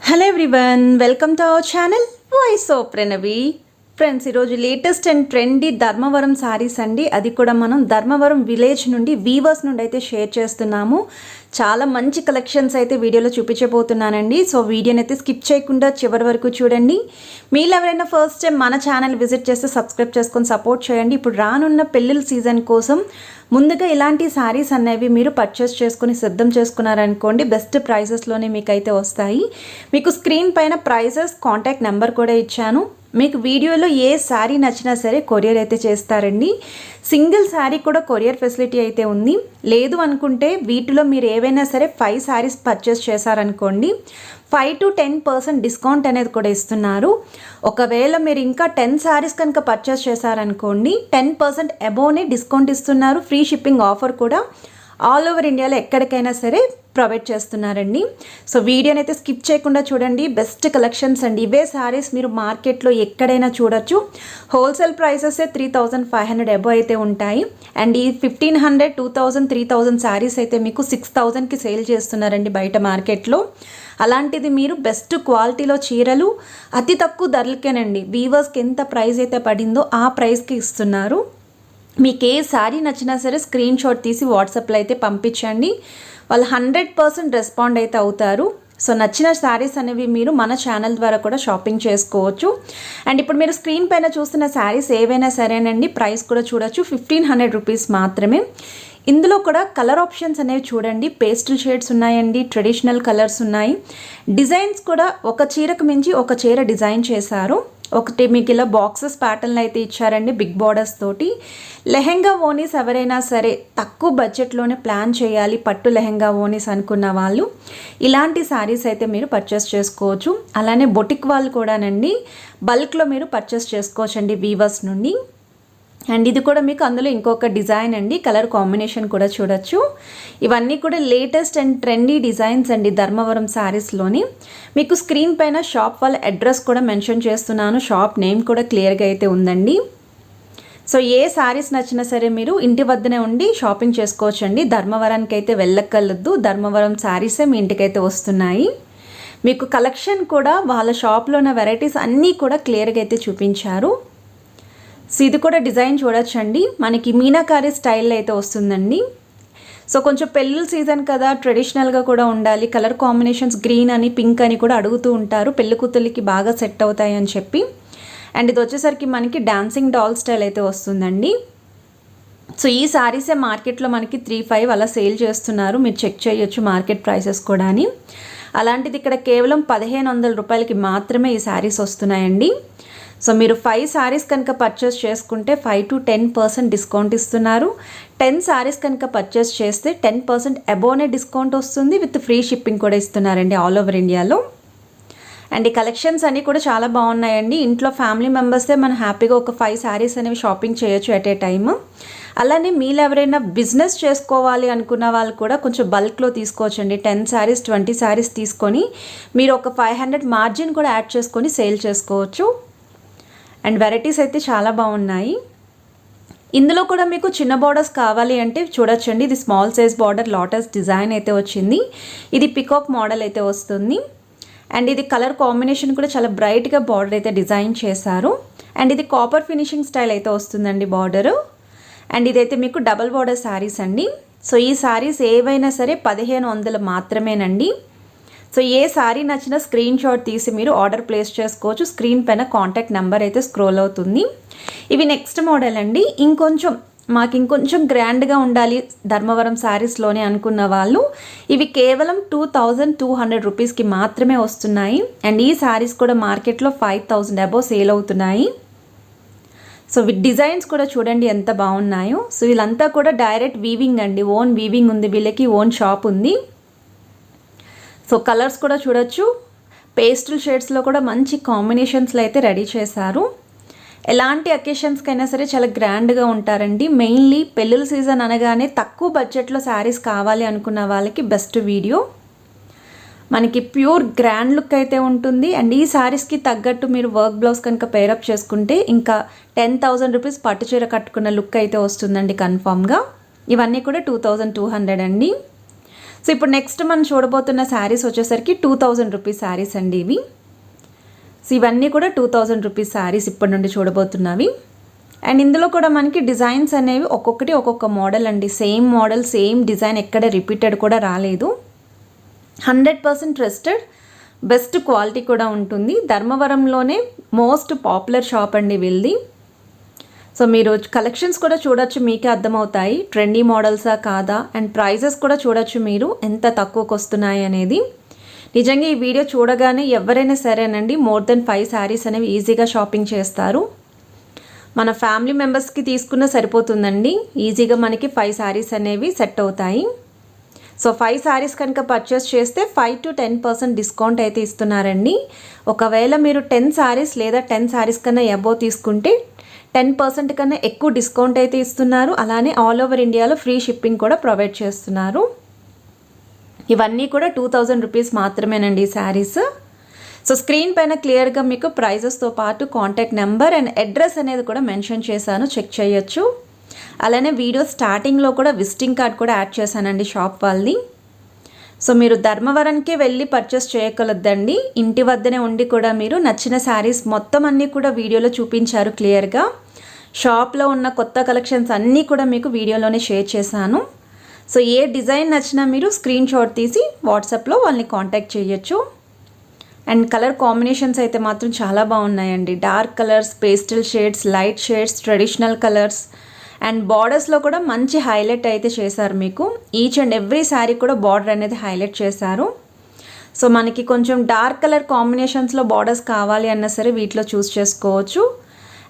Hello everyone, welcome to our channel voice of Pranavi. Friends, ఈరోజు latest and trendy Dharmavaram saris అండి. అది కూడా మనం ధర్మవరం విలేజ్ నుండి వీవర్స్ నుండి అయితే షేర్ చేస్తున్నాము. చాలా మంచి కలెక్షన్స్ అయితే వీడియోలో చూపించబోతున్నానండి. సో వీడియోని అయితే స్కిప్ చేయకుండా చివరి వరకు చూడండి. మీరు ఎవరైనా ఫస్ట్ టైం మన ఛానల్ విజిట్ చేస్తే సబ్స్క్రైబ్ చేసుకొని సపోర్ట్ చేయండి. ఇప్పుడు రానున్న పెళ్ళిళ్ళ సీజన్ కోసం ముందుగా ఇలాంటి శారీస్ అనేవి మీరు పర్చేస్ చేసుకుని సిద్ధం చేసుకున్నారనుకోండి, బెస్ట్ ప్రైసెస్లోనే మీకు అయితే వస్తాయి. మీకు స్క్రీన్ పైన ప్రైసెస్, కాంటాక్ట్ నెంబర్ కూడా ఇచ్చాను. మీకు వీడియోలో ఏ శారీ నచ్చినా సరే కొరియర్ అయితే చేస్తారండి. సింగిల్ శారీ కూడా కొరియర్ ఫెసిలిటీ అయితే ఉంది. లేదు అనుకుంటే వీటిలో మీరు ఏవైనా సరే 5 శారీస్ పర్చేస్ చేశారనుకోండి, 5 to 10% డిస్కౌంట్ అనేది కూడా ఇస్తున్నారు. ఒకవేళ మీరు ఇంకా 10 శారీస్ కనుక పర్చేస్ చేశారనుకోండి, 10% అబోవ్నే డిస్కౌంట్ ఇస్తున్నారు. ఫ్రీ షిప్పింగ్ ఆఫర్ కూడా ఆల్ ఓవర్ ఇండియాలో ఎక్కడికైనా సరే ప్రొవైడ్ చేస్తున్నారండి. సో వీడియోని అయితే స్కిప్ చేయకుండా చూడండి. బెస్ట్ కలెక్షన్స్ అండి. ఇవే శారీస్ మీరు మార్కెట్లో ఎక్కడైనా చూడొచ్చు. హోల్సేల్ ప్రైసెస్ 3500 అబోవ్ అయితే ఉంటాయి. అండ్ ఈ 1500, 2000, 3000 శారీస్ అయితే మీకు 6000కి సేల్ చేస్తున్నారండి బయట మార్కెట్లో. అలాంటిది మీరు బెస్ట్ క్వాలిటీలో చీరలు అతి తక్కువ ధరలకేనండి, వీవర్స్కి ఎంత ప్రైస్ అయితే పడిందో ఆ ప్రైస్కి ఇస్తున్నారు. మీకు ఏ శారీ నచ్చినా సరే స్క్రీన్ షాట్ తీసి వాట్సాప్లో అయితే పంపించండి. వాళ్ళు 100% రెస్పాండ్ అయితే అవుతారు. సో నచ్చిన శారీస్ అనేవి మీరు మన ఛానల్ ద్వారా కూడా షాపింగ్ చేసుకోవచ్చు. అండ్ ఇప్పుడు మీరు స్క్రీన్ పైన చూస్తున్న శారీస్ ఏవైనా సరేనండి, ప్రైస్ కూడా చూడొచ్చు. 1500 రూపీస్ మాత్రమే. ఇందులో కూడా కలర్ ఆప్షన్స్ అనేవి చూడండి. పేస్టల్ షేడ్స్ ఉన్నాయండి, ట్రెడిషనల్ కలర్స్ ఉన్నాయి. డిజైన్స్ కూడా ఒక చీరకు మించి ఒక చీర డిజైన్ చేశారు. ఒకటి మీకు ఇలా బాక్సెస్ ప్యాటర్న్లు అయితే ఇచ్చారండి, బిగ్ బార్డర్స్ తోటి. లెహెంగా ఓనీస్ ఎవరైనా సరే తక్కువ బడ్జెట్లోనే ప్లాన్ చేయాలి, పట్టు లెహెంగా ఓనీస్ అనుకున్న వాళ్ళు ఇలాంటి శారీస్ అయితే మీరు పర్చేస్ చేసుకోవచ్చు. అలానే బొటిక్ వాళ్ళు కూడానండి బల్క్లో మీరు పర్చేస్ చేసుకోవచ్చండి వీవర్స్ నుండి. అండ్ ఇది కూడా మీకు అందులో ఇంకొక డిజైన్ అండి, కలర్ కాంబినేషన్ కూడా చూడొచ్చు. ఇవన్నీ కూడా లేటెస్ట్ అండ్ ట్రెండీ డిజైన్స్ అండి ధర్మవరం శారీస్లోని. మీకు స్క్రీన్ పైన షాప్ వాళ్ళ అడ్రస్ కూడా మెన్షన్ చేస్తున్నాను. షాప్ నేమ్ కూడా క్లియర్గా అయితే ఉందండి. సో ఏ శారీస్ నచ్చినా సరే మీరు ఇంటి వద్దనే ఉండి షాపింగ్ చేసుకోవచ్చండి. ధర్మవరానికి అయితే వెళ్ళక్కర్లేదు, ధర్మవరం శారీసే మీ ఇంటికైతే వస్తున్నాయి. మీకు కలెక్షన్ కూడా వాళ్ళ షాప్లో ఉన్న వెరైటీస్ అన్నీ కూడా క్లియర్గా అయితే చూపించారు. సో ఇది కూడా డిజైన్ చూడొచ్చండి, మనకి మీనాకారి స్టైల్లో అయితే వస్తుందండి. సో కొంచెం పెళ్ళిళ్ళ సీజన్ కదా, ట్రెడిషనల్గా కూడా ఉండాలి. కలర్ కాంబినేషన్స్ గ్రీన్ అని, పింక్ అని కూడా అడుగుతూ ఉంటారు. పెళ్లి కూతుళ్ళకి బాగా సెట్ అవుతాయి అని చెప్పి. అండ్ ఇది వచ్చేసరికి మనకి డాన్సింగ్ డాల్ స్టైల్ అయితే వస్తుందండి. సో ఈ శారీసే మార్కెట్లో మనకి 3-5 అలా సేల్ చేస్తున్నారు. మీరు చెక్ చేయొచ్చు మార్కెట్ ప్రైసెస్ కూడా అని. అలాంటిది ఇక్కడ కేవలం 1500 రూపాయలకి మాత్రమే ఈ శారీస్ వస్తున్నాయండి. సో మీరు 5 శారీస్ కనుక పర్చేస్ చేసుకుంటే 5 to 10% డిస్కౌంట్ ఇస్తున్నారు. 10 శారీస్ కనుక పర్చేస్ చేస్తే 10% అబోవ్నే డిస్కౌంట్ వస్తుంది. విత్ ఫ్రీ షిప్పింగ్ కూడా ఇస్తున్నారండి ఆల్ ఓవర్ ఇండియాలో. అండ్ ఈ కలెక్షన్స్ అన్నీ కూడా చాలా బాగున్నాయండి. ఇంట్లో ఫ్యామిలీ మెంబర్సే మనం హ్యాపీగా ఒక 5 శారీస్ అనేవి షాపింగ్ చేయొచ్చు ఎట్ ఏ టైమ్. అలానే మీరు ఎవరైనా బిజినెస్ చేసుకోవాలి అనుకున్న వాళ్ళు కూడా కొంచెం బల్క్లో తీసుకోవచ్చండి. 10 శారీస్, 20 శారీస్ తీసుకొని మీరు ఒక 500 మార్జిన్ కూడా యాడ్ చేసుకొని సేల్ చేసుకోవచ్చు. అండ్ వెరైటీస్ అయితే చాలా బాగున్నాయి. ఇందులో కూడా మీకు చిన్న బార్డర్స్ కావాలి అంటే చూడొచ్చండి. ఇది small size border lotus design అయితే వచ్చింది. ఇది పికాక్ మోడల్ అయితే వస్తుంది. అండ్ ఇది కలర్ కాంబినేషన్ కూడా చాలా బ్రైట్గా బార్డర్ అయితే డిజైన్ చేశారు. అండ్ ఇది కాపర్ ఫినిషింగ్ స్టైల్ అయితే వస్తుందండి బార్డరు. అండ్ ఇదైతే మీకు డబల్ బార్డర్ శారీస్ అండి. సో ఈ శారీస్ ఏవైనా సరే 1500 మాత్రమేనండి. సో ఏ శారీ నచ్చినా స్క్రీన్ షాట్ తీసి మీరు ఆర్డర్ ప్లేస్ చేసుకోవచ్చు. స్క్రీన్ పైన కాంటాక్ట్ నెంబర్ అయితే స్క్రోల్ అవుతుంది. ఇవి నెక్స్ట్ మోడల్ అండి. ఇంకొంచెం గ్రాండ్గా ఉండాలి ధర్మవరం శారీస్లోనే అనుకున్న వాళ్ళు ఇవి కేవలం 2200 రూపీస్కి మాత్రమే వస్తున్నాయి. అండ్ ఈ శారీస్ కూడా మార్కెట్లో 5000 అబోవ్ సేల్ అవుతున్నాయి. సో డిజైన్స్ కూడా చూడండి ఎంత బాగున్నాయో. సో వీళ్ళంతా కూడా డైరెక్ట్ వీవింగ్ అండి, ఓన్ వీవింగ్ ఉంది వీళ్ళకి, ఓన్ షాప్ ఉంది. సో కలర్స్ కూడా చూడొచ్చు. పేస్టల్ షేడ్స్లో కూడా మంచి కాంబినేషన్స్లో అయితే రెడీ చేశారు. ఎలాంటి అకేషన్స్కైనా సరే చాలా గ్రాండ్గా ఉంటారండి. మెయిన్లీ పెళ్ళిళ్ళ సీజన్ అనగానే తక్కువ బడ్జెట్లో శారీస్ కావాలి అనుకున్న వాళ్ళకి బెస్ట్ వీడియో. మనకి ప్యూర్ గ్రాండ్ లుక్ అయితే ఉంటుంది. అండ్ ఈ శారీస్కి తగ్గట్టు మీరు వర్క్ బ్లౌజ్ కనుక పేరప్ చేసుకుంటే ఇంకా 10,000 రూపీస్ పట్టు చీర కట్టుకున్న లుక్ అయితే వస్తుందండి కన్ఫామ్గా. ఇవన్నీ కూడా 2200 అండి. సో ఇప్పుడు నెక్స్ట్ మనం చూడబోతున్న శారీస్ వచ్చేసరికి 2000 రూపీస్ శారీస్ అండి ఇవి. సో ఇవన్నీ కూడా 2000 రూపీస్ శారీస్ ఇప్పటి నుండి చూడబోతున్నవి. అండ్ ఇందులో కూడా మనకి డిజైన్స్ అనేవి ఒక్కొక్కటి ఒక్కొక్క మోడల్ అండి. సేమ్ మోడల్ సేమ్ డిజైన్ ఎక్కడ రిపీటెడ్ కూడా రాలేదు. 100% ట్రస్టెడ్, బెస్ట్ క్వాలిటీ కూడా ఉంటుంది. ధర్మవరంలోనే మోస్ట్ పాపులర్ షాప్ అండి వీళ్ళది. సో మీరు కలెక్షన్స్ కూడా చూడొచ్చు, మీకే అర్థమవుతాయి ట్రెండీ మోడల్సా కాదా. అండ్ ప్రైజెస్ కూడా చూడొచ్చు మీరు ఎంత తక్కువకు వస్తున్నాయి అనేది. నిజంగా ఈ వీడియో చూడగానే ఎవరైనా సరేనండి మోర్ దెన్ 5 శారీస్ అనేవి ఈజీగా షాపింగ్ చేస్తారు. మన ఫ్యామిలీ మెంబర్స్కి తీసుకున్న సరిపోతుందండి. ఈజీగా మనకి 5 శారీస్ అనేవి సెట్ అవుతాయి. సో 5 శారీస్ కనుక పర్చేస్ చేస్తే 5 to 10% డిస్కౌంట్ అయితే ఇస్తున్నారండి. ఒకవేళ మీరు 10 శారీస్ లేదా 10 శారీస్ కన్నా అబోవ్ తీసుకుంటే 10% కన్నా ఎక్కువ డిస్కౌంట్ అయితే ఇస్తున్నారు. అలానే ఆల్ ఓవర్ ఇండియాలో ఫ్రీ షిప్పింగ్ కూడా ప్రొవైడ్ చేస్తున్నారు. ఇవన్నీ కూడా 2000 రూపీస్ మాత్రమేనండి ఈ శారీస్. సో స్క్రీన్ పైన క్లియర్గా మీకు ప్రైజెస్తో పాటు కాంటాక్ట్ నెంబర్ అండ్ అడ్రస్ అనేది కూడా మెన్షన్ చేశాను, చెక్ చేయొచ్చు. అలానే వీడియో స్టార్టింగ్లో కూడా విజిటింగ్ కార్డ్ కూడా యాడ్ చేశానండి షాప్ వాళ్ళది. సో మీరు ధర్మవరంకి వెళ్ళి పర్చేస్ చేయగలద్దండి. ఇంటి వద్దనే ఉండి కూడా మీరు నచ్చిన శారీస్ మొత్తం అన్నీ కూడా వీడియోలో చూపించారు క్లియర్గా. షాప్లో ఉన్న కొత్త కలెక్షన్స్ అన్నీ కూడా మీకు వీడియోలోనే షేర్ చేశాను. సో ఏ డిజైన్ నచ్చినా మీరు స్క్రీన్ షాట్ తీసి వాట్సాప్లో వాళ్ళని కాంటాక్ట్ చేయొచ్చు. అండ్ కలర్ కాంబినేషన్స్ అయితే మాత్రం చాలా బాగున్నాయండి. Dark colours, pastel shades, light shades, traditional colours and బార్డర్స్లో కూడా మంచి హైలైట్ అయితే చేశారు మీకు. ఈచ్ అండ్ ఎవ్రీ శారీ కూడా బార్డర్ అనేది హైలైట్ చేశారు. సో మనకి కొంచెం డార్క్ కలర్ కాంబినేషన్స్లో బార్డర్స్ కావాలి అన్నా సరే వీటిలో చూస్ చేసుకోవచ్చు.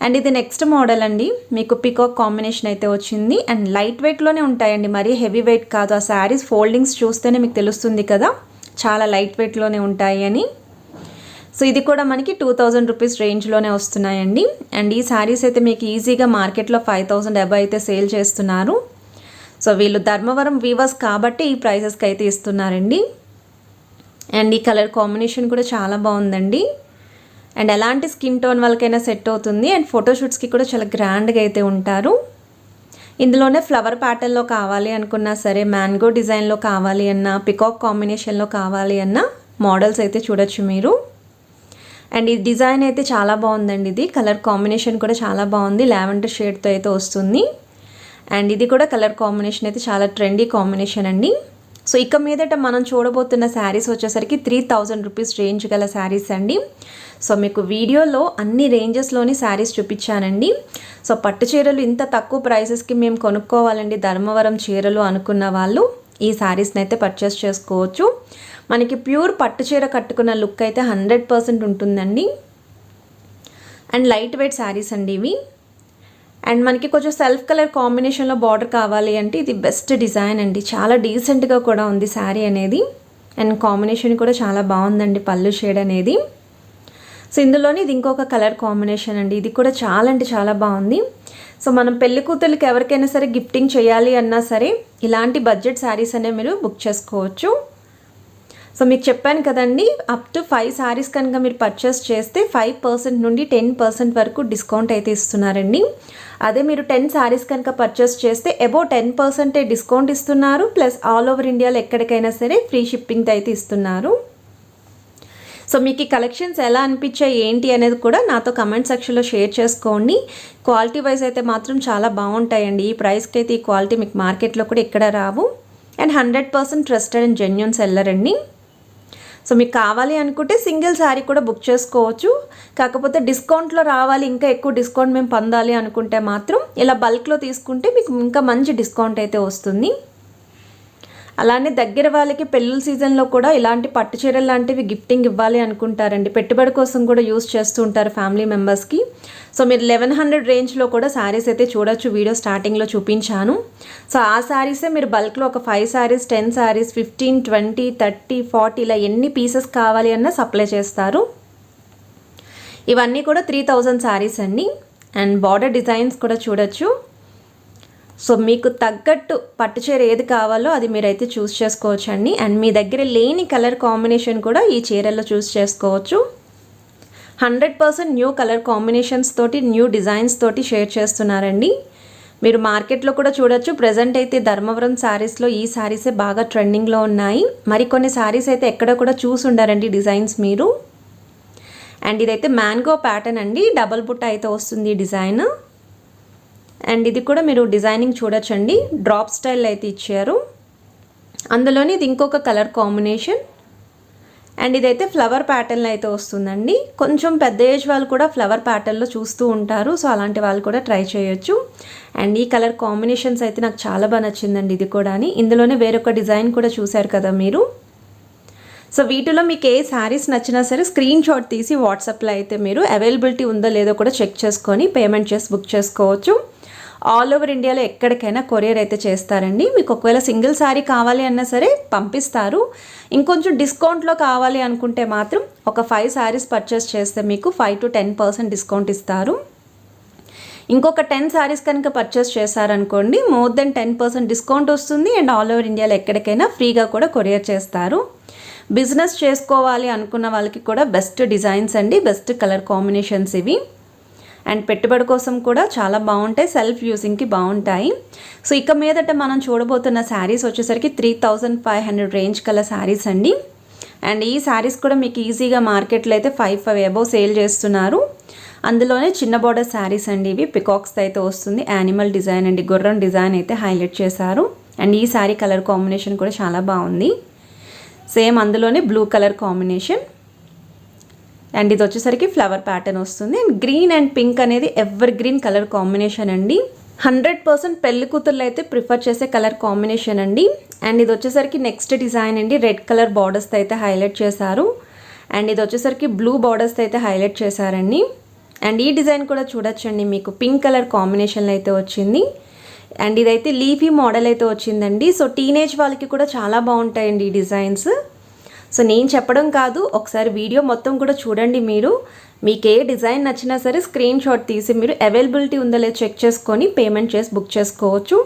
అండ్ ఇది నెక్స్ట్ మోడల్ అండి. మీకు పికాక్ కాంబినేషన్ అయితే వచ్చింది. అండ్ లైట్ వెయిట్లోనే ఉంటాయండి, మరీ హెవీ వెయిట్ కాదు. ఆ శారీస్ ఫోల్డింగ్స్ చూస్తేనే మీకు తెలుస్తుంది కదా చాలా లైట్ వెయిట్లోనే ఉంటాయి అని. సో ఇది కూడా మనకి 2000 రూపీస్ రేంజ్లోనే వస్తున్నాయండి. అండ్ ఈ శారీస్ అయితే మీకు ఈజీగా మార్కెట్లో 5000 అబవ్ అయితే సేల్ చేస్తున్నారు. సో వీళ్ళు ధర్మవరం వీవర్స్ కాబట్టి ఈ ప్రైసెస్కి అయితే ఇస్తున్నారండి. అండ్ ఈ కలర్ కాంబినేషన్ కూడా చాలా బాగుందండి. అండ్ ఎలాంటి స్కిన్ టోన్ వాళ్ళకైనా సెట్ అవుతుంది. అండ్ ఫోటోషూట్స్కి కూడా చాలా గ్రాండ్గా అయితే ఉంటారు. ఇందులోనే ఫ్లవర్ ప్యాటర్న్లో కావాలి అనుకున్నా సరే, మ్యాంగో డిజైన్లో కావాలి అన్నా, పికాక్ కాంబినేషన్లో కావాలి అన్నా మోడల్స్ అయితే చూడొచ్చు మీరు. అండ్ ఈ డిజైన్ అయితే చాలా బాగుందండి. ఇది కలర్ కాంబినేషన్ కూడా చాలా బాగుంది, లావెండర్ షేడ్తో అయితే వస్తుంది. అండ్ ఇది కూడా కలర్ కాంబినేషన్ అయితే చాలా ట్రెండీ కాంబినేషన్ అండి. సో ఇక మీదట మనం చూడబోతున్న శారీస్ వచ్చేసరికి 3000 రూపీస్ రేంజ్ గల శారీస్ అండి. సో మీకు వీడియోలో అన్ని రేంజెస్లోని శారీస్ చూపించానండి. సో పట్టు చీరలు ఇంత తక్కువ ప్రైసెస్కి మేము కొనుక్కోవాలండి ధర్మవరం చీరలు అనుకున్న వాళ్ళు ఈ శారీస్ని అయితే పర్చేస్ చేసుకోవచ్చు. మనకి ప్యూర్ పట్టు చీర కట్టుకున్న లుక్ అయితే 100% ఉంటుందండి. అండ్ లైట్ వెయిట్ శారీస్ అండి ఇవి. అండ్ మనకి కొంచెం సెల్ఫ్ కలర్ కాంబినేషన్లో బార్డర్ కావాలి అంటే ఇది బెస్ట్ డిజైన్ అండి. చాలా డీసెంట్గా కూడా ఉంది శారీ అనేది. అండ్ కాంబినేషన్ కూడా చాలా బాగుందండి, పళ్ళు షేడ్ అనేది. సో ఇందులోని ఇది ఇంకొక కలర్ కాంబినేషన్ అండి. ఇది కూడా చాలా అంటే చాలా బాగుంది. సో మనం పెళ్లి కూతురికి ఎవరికైనా సరే గిఫ్టింగ్ చేయాలి అన్నా సరే ఇలాంటి బడ్జెట్ శారీస్ అనేవి మీరు బుక్ చేసుకోవచ్చు. సో మీకు చెప్పాను కదండి, అప్ టు 5 శారీస్ కనుక మీరు పర్చేస్ చేస్తే 5% నుండి 10% వరకు డిస్కౌంట్ అయితే ఇస్తున్నారండి. అదే మీరు 10 శారీస్ కనుక పర్చేస్ చేస్తే అబౌవ్ 10% డిస్కౌంట్ ఇస్తున్నారు. ప్లస్ ఆల్ ఓవర్ ఇండియాలో ఎక్కడికైనా సరే ఫ్రీ షిప్పింగ్ అయితే ఇస్తున్నారు. సో మీకు ఈ కలెక్షన్స్ ఎలా అనిపించాయి ఏంటి అనేది కూడా నాతో కమెంట్ సెక్షన్లో షేర్ చేసుకోండి. క్వాలిటీ వైజ్ అయితే మాత్రం చాలా బాగుంటాయండి. ఈ ప్రైస్కి అయితే ఈ క్వాలిటీ మీకు మార్కెట్లో కూడా ఎక్కడ రావు. And 100% trusted and genuine seller అండి. సో మీకు కావాలి అనుకుంటే సింగిల్ శారీ కూడా బుక్ చేసుకోవచ్చు. కాకపోతే డిస్కౌంట్లో రావాలి, ఇంకా ఎక్కువ డిస్కౌంట్ మేము పొందాలి అనుకుంటే మాత్రం ఇలా బల్క్లో తీసుకుంటే మీకు ఇంకా మంచి డిస్కౌంట్ అయితే వస్తుంది. అలానే దగ్గర వాళ్ళకి పెళ్ళిళ్ళ సీజన్లో కూడా ఇలాంటి పట్టు చీరలు లాంటివి గిఫ్టింగ్ ఇవ్వాలి అనుకుంటారండి. పెట్టుబడి కోసం కూడా యూస్ చేస్తూ ఉంటారు ఫ్యామిలీ మెంబర్స్కి. సో మీరు 1100 రేంజ్లో కూడా శారీస్ అయితే చూడొచ్చు, వీడియో స్టార్టింగ్లో చూపించాను. సో ఆ శారీసే మీరు బల్క్లో ఒక 5 శారీస్, 10 శారీస్, 15, 20, 30, 40 ఇలా ఎన్ని పీసెస్ కావాలి అన్నా సప్లై చేస్తారు. ఇవన్నీ కూడా 3000 శారీస్ అండి. అండ్ బార్డర్ డిజైన్స్ కూడా చూడొచ్చు. సో మీకు తగ్గట్టు పట్టు చీర ఏది కావాలో అది మీరైతే చూస్ చేసుకోవచ్చండి. అండ్ మీ దగ్గర లేని కలర్ కాంబినేషన్ కూడా ఈ చీరల్లో చూస్ చేసుకోవచ్చు. 100% న్యూ కలర్ కాంబినేషన్స్ తోటి, న్యూ డిజైన్స్ తోటి షేర్ చేస్తున్నారండి. మీరు మార్కెట్లో కూడా చూడొచ్చు. ప్రజెంట్ అయితే ధర్మవరం శారీస్లో ఈ శారీసే బాగా ట్రెండింగ్లో ఉన్నాయి. మరికొన్ని శారీస్ అయితే ఎక్కడ కూడా చూసి ఉండారండి డిజైన్స్ మీరు. అండ్ ఇదైతే మ్యాంగో ప్యాటర్న్ అండి, డబల్ బుట్ట అయితే వస్తుంది డిజైన్. అండ్ ఇది కూడా మీరు డిజైనింగ్ చూడొచ్చండి, డ్రాప్ స్టైల్ అయితే ఇచ్చారు. అందులోని ఇది ఇంకొక కలర్ కాంబినేషన్. అండ్ ఇదైతే ఫ్లవర్ ప్యాటర్న్లో అయితే వస్తుందండి. కొంచెం పెద్ద ఏజ్ వాళ్ళు కూడా ఫ్లవర్ ప్యాటర్న్లో చూస్తూ ఉంటారు, సో అలాంటి వాళ్ళు కూడా ట్రై చేయొచ్చు. అండ్ ఈ కలర్ కాంబినేషన్స్ అయితే నాకు చాలా బాగా నచ్చిందండి ఇది కూడా. ఇందులోనే వేరొక డిజైన్ కూడా చూశారు కదా మీరు. సో వీటిలో మీకు ఏ శారీస్ నచ్చినా సరే స్క్రీన్ షాట్ తీసి వాట్సాప్లో అయితే మీరు అవైలబిలిటీ ఉందో లేదో కూడా చెక్ చేసుకొని పేమెంట్ చేసి బుక్ చేసుకోవచ్చు. ఆల్ ఓవర్ ఇండియాలో ఎక్కడికైనా కొరియర్ అయితే చేస్తారండి. మీకు ఒకవేళ సింగిల్ శారీ కావాలి అన్నా సరే పంపిస్తారు. ఇంకొంచెం డిస్కౌంట్లో కావాలి అనుకుంటే మాత్రం ఒక 5 శారీస్ పర్చేస్ చేస్తే మీకు 5 to 10% డిస్కౌంట్ ఇస్తారు. ఇంకొక 10 శారీస్ కనుక పర్చేస్ చేశారనుకోండి మోర్ దెన్ 10% డిస్కౌంట్ వస్తుంది. అండ్ ఆల్ ఓవర్ ఇండియాలో ఎక్కడికైనా ఫ్రీగా కూడా కొరియర్ చేస్తారు. బిజినెస్ చేసుకోవాలి అనుకున్న వాళ్ళకి కూడా బెస్ట్ డిజైన్స్ అండి, బెస్ట్ కలర్ కాంబినేషన్స్ ఇవి. అండ్ పెట్టుబడి కోసం కూడా చాలా బాగుంటాయి, సెల్ఫ్ యూజింగ్కి బాగుంటాయి. సో ఇక మీదట మనం చూడబోతున్న శారీస్ వచ్చేసరికి 3500 రేంజ్ కల శారీస్ అండి. అండ్ ఈ శారీస్ కూడా మీకు ఈజీగా మార్కెట్లో అయితే 5 అబోవ్ సేల్ చేస్తున్నారు. అందులోనే చిన్న బోర్డర్ శారీస్ అండి ఇవి. పికాక్స్ అయితే వస్తుంది, యానిమల్ డిజైన్ అండి, గుర్రం డిజైన్ అయితే హైలైట్ చేశారు. అండ్ ఈ శారీ కలర్ కాంబినేషన్ కూడా చాలా బాగుంది. సేమ్ అందులోనే బ్లూ కలర్ కాంబినేషన్. అండ్ ఇది వచ్చేసరికి ఫ్లవర్ ప్యాటర్న్ వస్తుంది. అండ్ గ్రీన్ అండ్ పింక్ అనేది ఎవర్ గ్రీన్ కలర్ కాంబినేషన్ అండి. 100% పెళ్లి కూతుర్లు అయితే ప్రిఫర్ చేసే కలర్ కాంబినేషన్ అండి. అండ్ ఇది వచ్చేసరికి నెక్స్ట్ డిజైన్ అండి, రెడ్ కలర్ బార్డర్స్ అయితే హైలైట్ చేశారు. అండ్ ఇది వచ్చేసరికి బ్లూ బార్డర్స్ అయితే హైలైట్ చేశారండి. అండ్ ఈ డిజైన్ కూడా చూడొచ్చండి, మీకు పింక్ కలర్ కాంబినేషన్లో అయితే వచ్చింది. అండ్ ఇదైతే లీఫీ మోడల్ అయితే వచ్చిందండి. సో టీనేజ్ వాళ్ళకి కూడా చాలా బాగుంటాయండి ఈ డిజైన్స్. సో నేను చెప్పడం కాదు, ఒకసారి వీడియో మొత్తం కూడా చూడండి మీరు. మీకు ఏ డిజైన్ నచ్చినా సరే స్క్రీన్ షాట్ తీసి మీరు అవైలబిలిటీ ఉందో లేదో చెక్ చేసుకొని పేమెంట్ చేసి బుక్ చేసుకోవచ్చు.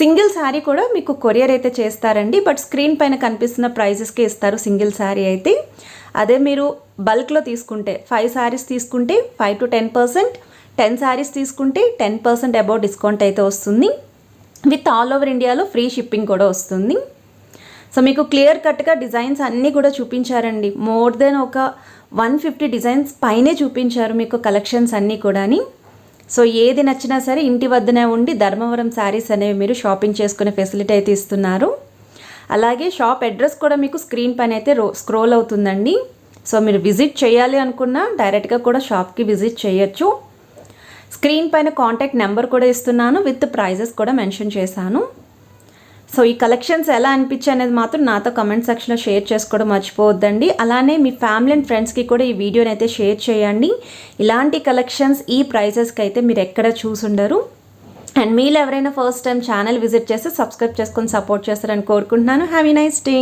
సింగిల్ శారీ కూడా మీకు కొరియర్ అయితే చేస్తారండి, బట్ స్క్రీన్ పైన కనిపిస్తున్న ప్రైజెస్కే ఇస్తారు సింగిల్ శారీ అయితే. అదే మీరు బల్క్లో తీసుకుంటే 5 శారీస్ తీసుకుంటే 5 to 10%, 10 శారీస్ తీసుకుంటే 10% అబౌవ్ డిస్కౌంట్ అయితే వస్తుంది. విత్ ఆల్ ఓవర్ ఇండియాలో ఫ్రీ షిప్పింగ్ కూడా వస్తుంది. సో మీకు క్లియర్ కట్గా డిజైన్స్ అన్నీ కూడా చూపించారండి. మోర్ దెన్ ఒక 150 డిజైన్స్ పైనే చూపించారు మీకు కలెక్షన్స్ అన్నీ కూడా. సో ఏది నచ్చినా సరే ఇంటి వద్దనే ఉండి ధర్మవరం శారీస్ అనేవి మీరు షాపింగ్ చేసుకునే ఫెసిలిటీ అయితే ఇస్తున్నారు. అలాగే షాప్ అడ్రస్ కూడా మీకు స్క్రీన్ పైన అయితే స్క్రోల్ అవుతుందండి. సో మీరు విజిట్ చేయాలి అనుకున్నా డైరెక్ట్గా కూడా షాప్కి విజిట్ చేయొచ్చు. స్క్రీన్ పైన కాంటాక్ట్ నెంబర్ కూడా ఇస్తున్నాను, విత్ ప్రైజెస్ కూడా మెన్షన్ చేశాను. సో ఈ కలెక్షన్స్ ఎలా అనిపించాయి అనేది మాత్రం నాతో కమెంట్ సెక్షన్లో షేర్ చేసుకోవడం మర్చిపోవద్దండి. అలానే మీ ఫ్యామిలీ అండ్ ఫ్రెండ్స్కి కూడా ఈ వీడియోని అయితే షేర్ చేయండి. ఇలాంటి కలెక్షన్స్ ఈ ప్రైజెస్కి అయితే మీరు ఎక్కడ చూసుండరు. అండ్ మీరు ఎవరైనా ఫస్ట్ టైం ఛానల్ విజిట్ చేస్తే సబ్స్క్రైబ్ చేసుకొని సపోర్ట్ చేస్తారని కోరుకుంటున్నాను. Have a nice day.